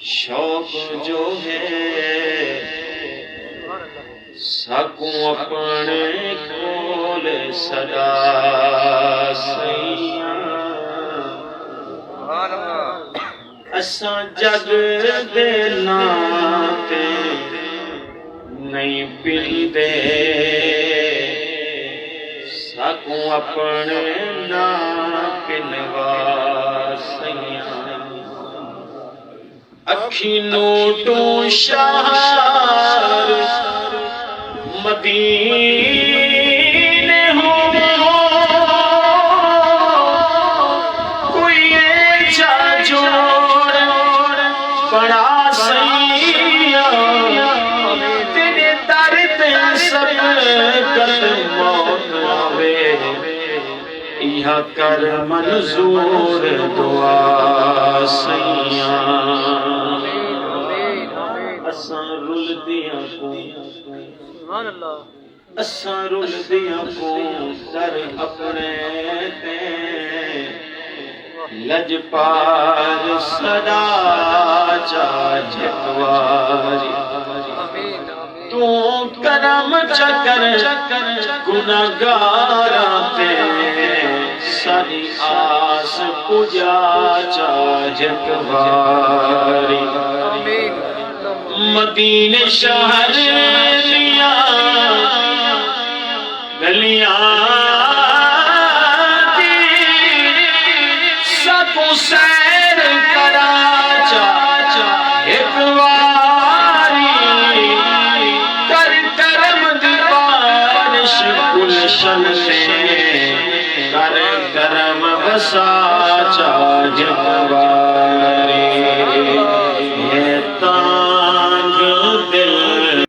शौक जो है सकूं अपने कोल सदा सैया असां जग दे नाते नहीं पींदे सकूं अपने ना पिनवा सैया अखी नोटू शहर मदीने हो कोई ऐसा जोड़ बड़ा सैया तेरे दर पे सब कल मौत आवे यह कर मंजूर दुआ सैया असां रुल दिया को असां रुल दिया को दर अपने ते लजपाल सदा चाहवारी तू करम चकर गुनाहगारा पे सारी आस पूजा चाहवारी मदीने शहर लिया गलियां सबको सैर करा चाचा एक बारी कर करम दी बारिश गुलशन से कर करम बसा चाचा बारी ये तांग दिल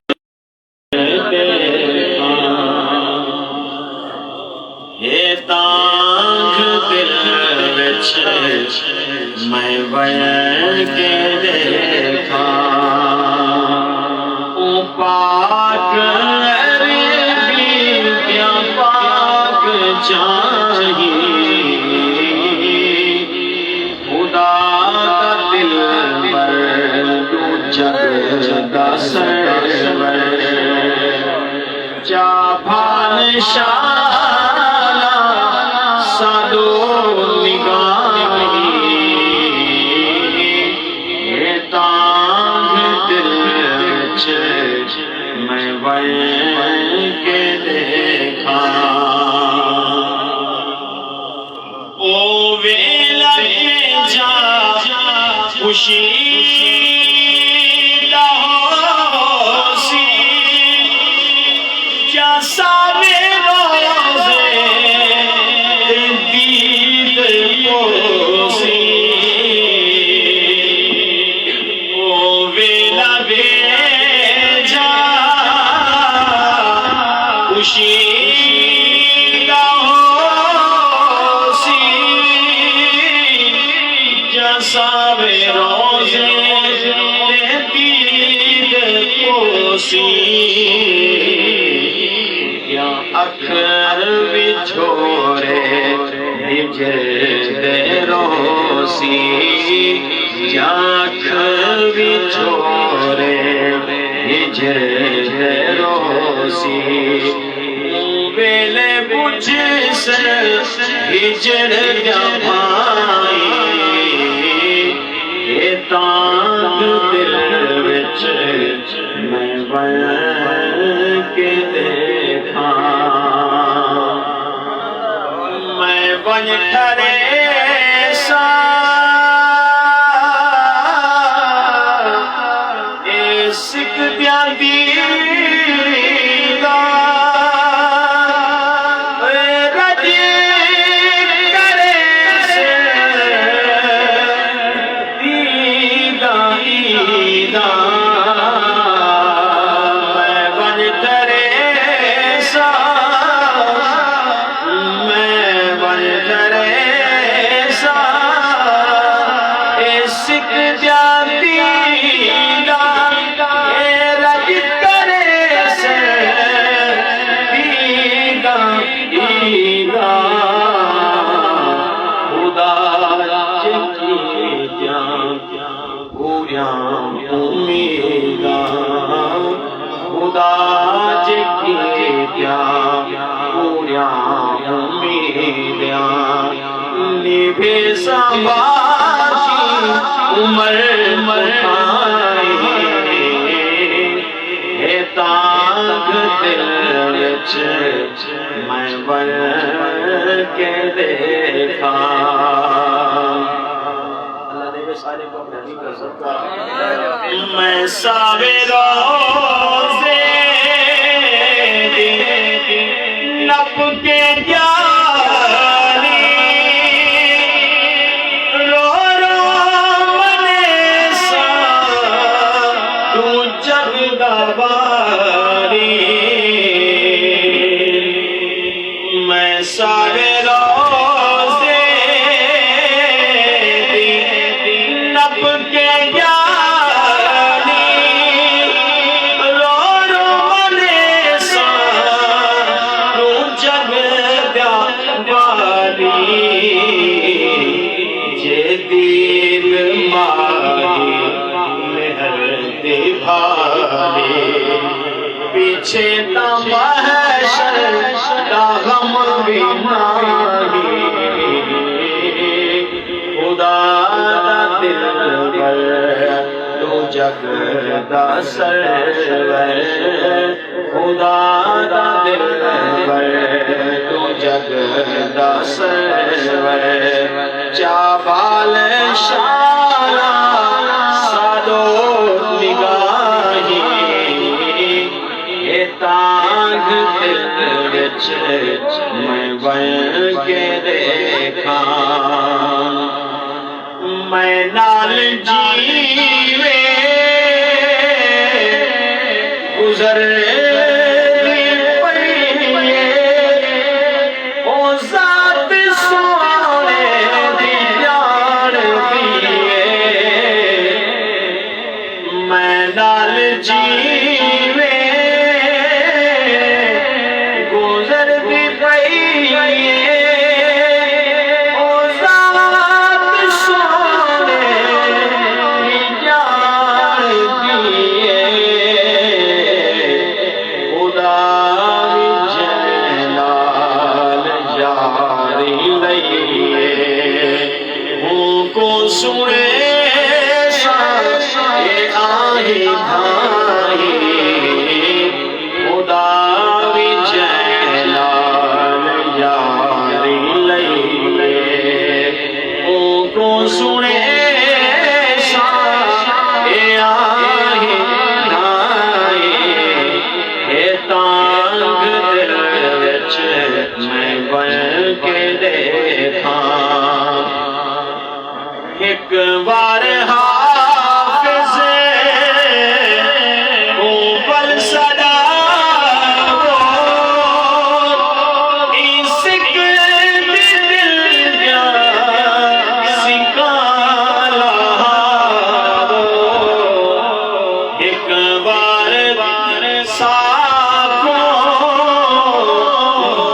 ये तांग दिल विच मैं बयान के देखा ओ पाक अरबी क्या पाक चाहिए खुदा का दिल पर तू जग दा सरवर जाभान शाला सादो निगाही ये तांग दिल विच मैं बयान के देखा ओ वेला जा खुशी अखर बिछोरे हिजर रोसी जाख बिछोरे हिजर रोसी बेले बुझ से हिजर जमाई ये तांग दिल विच मैं बयान के देखा मैं बन ठरे सा सिख दिया पूरियां उम्मीदां खुदा जी क्या पूरियां उम्मीदां निभे संभाशी उमर है तांग दिल विच मैं बन के देखा। मैं सावेरा से नप के जानी रो रो मने सा तू जगदाबारी। मैं सावेरा पीछे तमाशर का गम भी नहीं खुदा दिल पर तू जग दा सरवर खुदा दिल पर तू जग दा सरवर चाबाल शाला सादो निगाही तांग दिल विच मैं बन के देखा। मैं नाल जीवे गुजर ओ ज़ात सोने दी जान दिए। मैं नाल जीवे सुने आही धाही खुदा भी जैलाल यारी लईले को सुने आही धाही हे तांग दिल विच मैं बन के देखा। एक बार हाफिज़ को बल सदा इश्क दिल जा सिकाला। एक बार साखो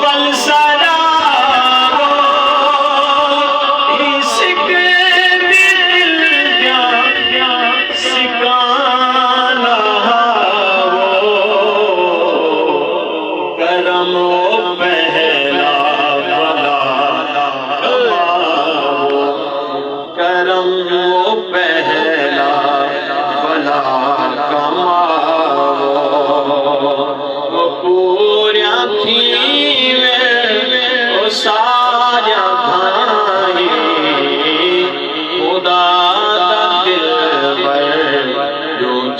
बल सदा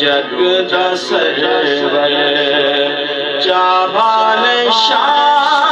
जग दा सरवर चाभाल शाह